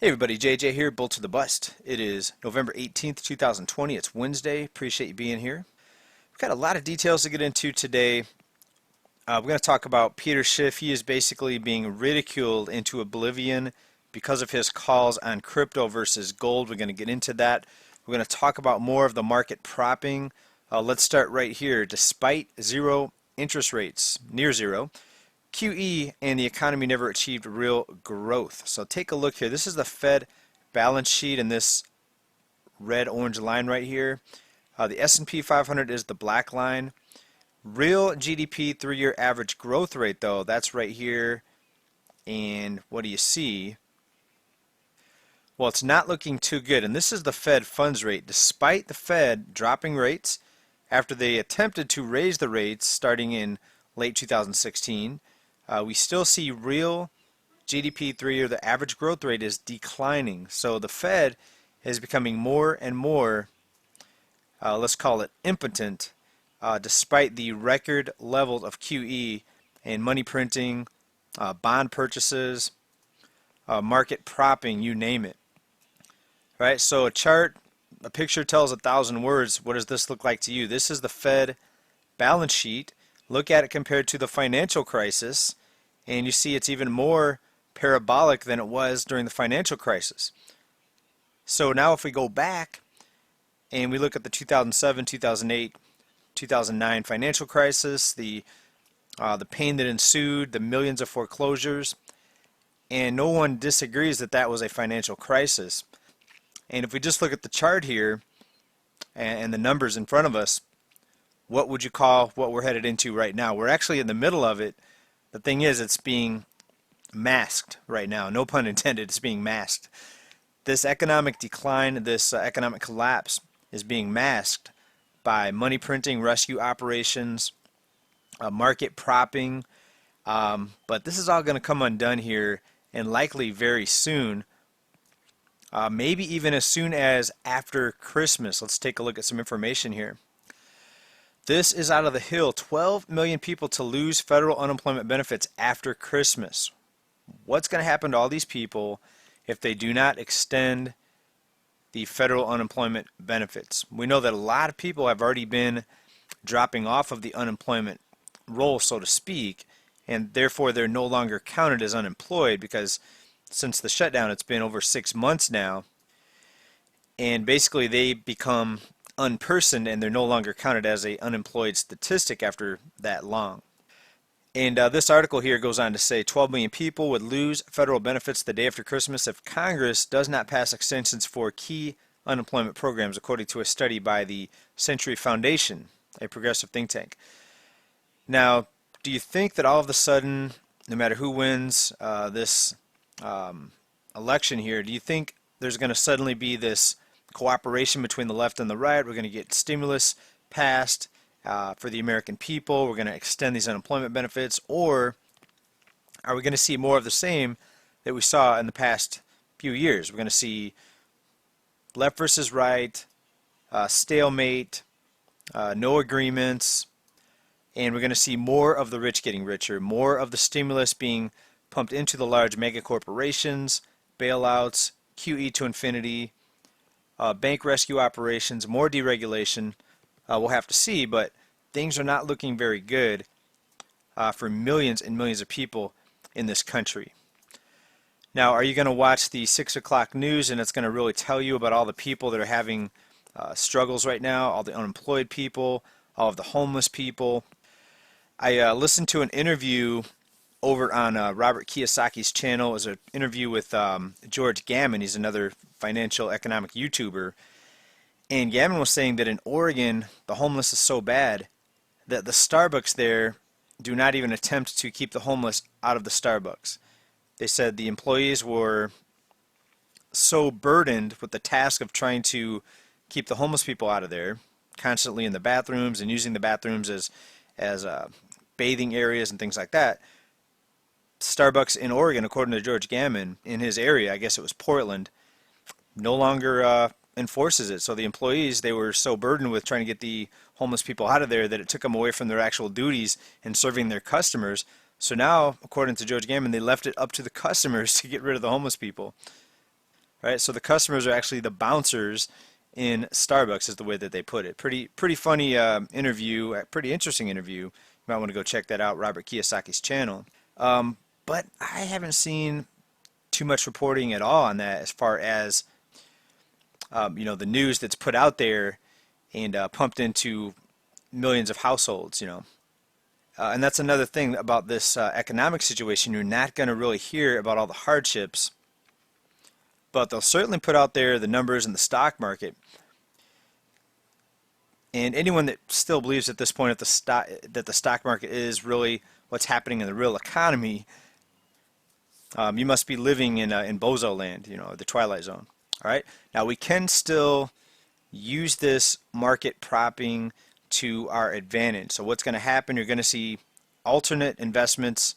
Hey everybody, JJ here, Bull to the Bust. It is November 18th, 2020. It's Wednesday. Appreciate you being here. We've got a lot of details to get into today. We're going to talk about Peter Schiff. He is basically being ridiculed into oblivion because of his calls on crypto versus gold. We're going to get into that. We're going to talk about more of the market propping. Let's start right here. Despite zero interest rates, near zero, QE and the economy never achieved real growth. So take a look here. This is the Fed balance sheet in this red orange line right here. The S&P 500 is the black line. Real GDP 3-year average growth rate though, that's right here. And what do you see? Well, it's not looking too good. And this is the Fed funds rate. Despite the Fed dropping rates after they attempted to raise the rates starting in late 2016, we still see real GDP 3-year, the average growth rate is declining. So the Fed is becoming more and more, let's call it impotent, despite the record levels of QE and money printing, bond purchases, market propping, you name it. Right? So a picture tells 1,000 words. What does this look like to you? This is the Fed balance sheet. Look at it compared to the financial crisis, and you see it's even more parabolic than it was during the financial crisis. So now if we go back and we look at the 2007, 2008, 2009 financial crisis, the pain that ensued, the millions of foreclosures, and no one disagrees that that was a financial crisis. And if we just look at the chart here and the numbers in front of us, what would you call what we're headed into right now? We're actually in the middle of it. The thing is, it's being masked right now. No pun intended, it's being masked. This economic decline, this economic collapse is being masked by money printing, rescue operations, market propping. But this is all going to come undone here and likely very soon. Maybe even as soon as after Christmas. Let's take a look at some information here. This is out of the Hill. 12 million people to lose federal unemployment benefits after Christmas. What's going to happen to all these people if they do not extend the federal unemployment benefits? We know that a lot of people have already been dropping off of the unemployment roll, so to speak, and therefore they're no longer counted as unemployed because since the shutdown it's been over 6 months now, and basically they become unpersoned and they're no longer counted as a unemployed statistic after that long. And this article here goes on to say 12 million people would lose federal benefits the day after Christmas if Congress does not pass extensions for key unemployment programs, according to a study by the Century Foundation, a progressive think tank. Now, do you think that all of a sudden, no matter who wins this election here, do you think there's going to suddenly be this cooperation between the left and the right? We're going to get stimulus passed for the American people. We're going to extend these unemployment benefits. Or are we going to see more of the same that we saw in the past few years? We're going to see left versus right, stalemate, no agreements, and we're going to see more of the rich getting richer, more of the stimulus being pumped into the large mega corporations, bailouts, QE to infinity, bank rescue operations, more deregulation. We'll have to see, but things are not looking very good for millions and millions of people in this country. Now, are you going to watch the 6 o'clock news and it's going to really tell you about all the people that are having struggles right now, all the unemployed people, all of the homeless people? I listened to an interview over on Robert Kiyosaki's channel. It was an interview with George Gammon. He's another financial economic YouTuber. And Gammon was saying that in Oregon, the homeless is so bad that the Starbucks there do not even attempt to keep the homeless out of the Starbucks. They said the employees were so burdened with the task of trying to keep the homeless people out of there, constantly in the bathrooms and using the bathrooms as bathing areas and things like that. Starbucks in Oregon, according to George Gammon, in his area, I guess it was Portland, no longer enforces it. So the employees, they were so burdened with trying to get the homeless people out of there that it took them away from their actual duties in serving their customers. So now, according to George Gammon, they left it up to the customers to get rid of the homeless people. right? So the customers are actually the bouncers in Starbucks, is the way that they put it. Pretty funny interview, pretty interesting interview. You might want to go check that out, Robert Kiyosaki's channel. But I haven't seen too much reporting at all on that, as far as the news that's put out there and pumped into millions of households. And that's another thing about this economic situation. You're not going to really hear about all the hardships, but they'll certainly put out there the numbers in the stock market. And anyone that still believes at this point that the stock market is really what's happening in the real economy, you must be living in bozo land, the Twilight Zone. All right. Now we can still use this market propping to our advantage. So what's going to happen? You're going to see alternate investments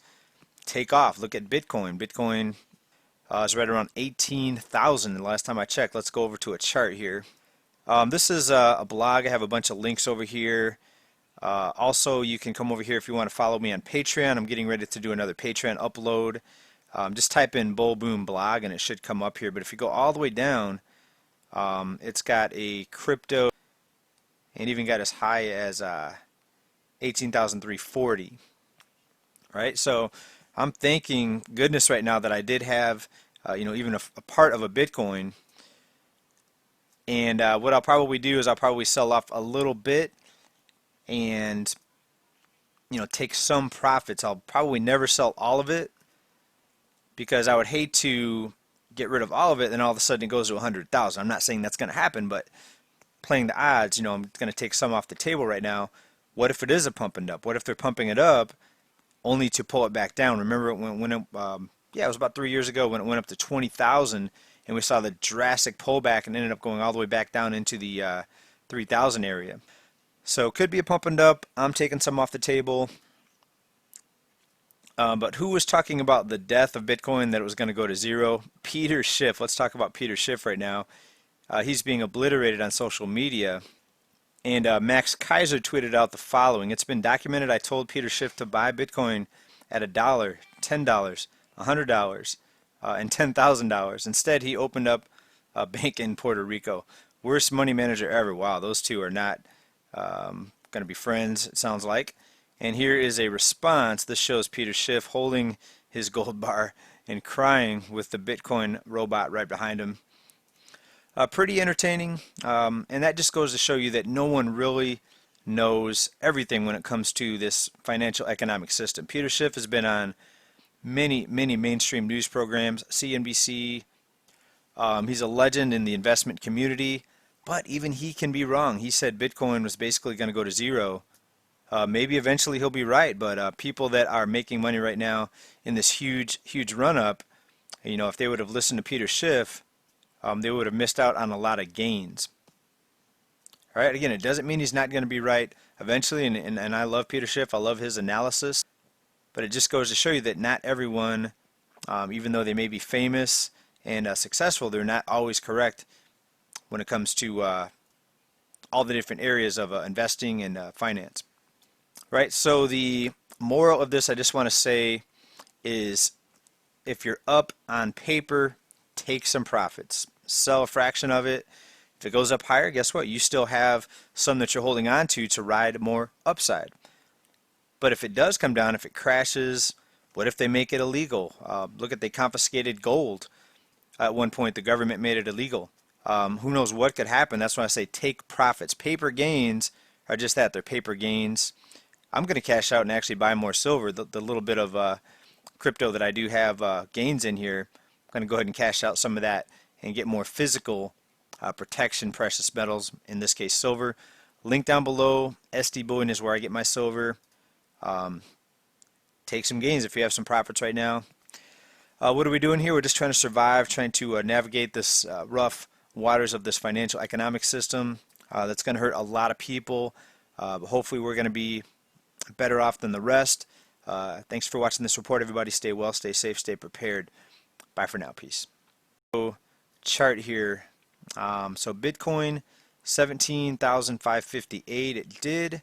take off. Look at Bitcoin. Bitcoin is right around 18,000 the last time I checked. Let's go over to a chart here. This is a blog. I have a bunch of links over here. Also, you can come over here if you want to follow me on Patreon. I'm getting ready to do another Patreon upload. Just type in Bull Boom blog and it should come up here. But if you go all the way down, it's got a crypto and even got as high as 18,340. Right? So I'm thanking goodness right now that I did have even a part of a Bitcoin. And what I'll probably do is I'll probably sell off a little bit and take some profits. I'll probably never sell all of it, because I would hate to get rid of all of it and all of a sudden it goes to 100,000. I'm not saying that's going to happen, but playing the odds, I'm going to take some off the table right now. What if it is a pumping up? What if they're pumping it up only to pull it back down? Remember when it was about 3 years ago when it went up to 20,000 and we saw the drastic pullback and ended up going all the way back down into the 3,000 area. So it could be a pumping up. I'm taking some off the table. But who was talking about the death of Bitcoin, that it was going to go to zero? Peter Schiff. Let's talk about Peter Schiff right now. He's being obliterated on social media. And Max Kaiser tweeted out the following. It's been documented. I told Peter Schiff to buy Bitcoin at $1, $10, $100, and $10,000. Instead, he opened up a bank in Puerto Rico. Worst money manager ever. Wow, those two are not going to be friends, it sounds like. And here is a response. This shows Peter Schiff holding his gold bar and crying with the Bitcoin robot right behind him. Pretty entertaining, and that just goes to show you that no one really knows everything when it comes to this financial economic system. Peter Schiff has been on many mainstream news programs, CNBC. He's a legend in the investment community, but even he can be wrong. He said Bitcoin was basically going to go to zero. Maybe eventually he'll be right, but people that are making money right now in this huge run-up, if they would have listened to Peter Schiff, they would have missed out on a lot of gains. All right, again, it doesn't mean he's not going to be right eventually, and I love Peter Schiff. I love his analysis, but it just goes to show you that not everyone, even though they may be famous and successful, they're not always correct when it comes to all the different areas of investing and finance. Right, so the moral of this, I just want to say, is if you're up on paper, take some profits. Sell a fraction of it. If it goes up higher, guess what? You still have some that you're holding on to ride more upside. But if it does come down, if it crashes, what if they make it illegal? Look at, they confiscated gold. At one point, the government made it illegal. Who knows what could happen? That's why I say take profits. Paper gains are just that. They're paper gains. I'm going to cash out and actually buy more silver. The little bit of crypto that I do have gains in here, I'm going to go ahead and cash out some of that and get more physical protection, precious metals, in this case silver. Link down below. SD Bullion is where I get my silver. Take some gains if you have some profits right now. What are we doing here? We're just trying to survive, trying to navigate this rough waters of this financial economic system that's going to hurt a lot of people. But hopefully we're going to be better off than the rest. Thanks for watching this report, everybody. Stay well, stay safe, stay prepared. Bye for now. Peace. So, chart here. So Bitcoin 17,558. It did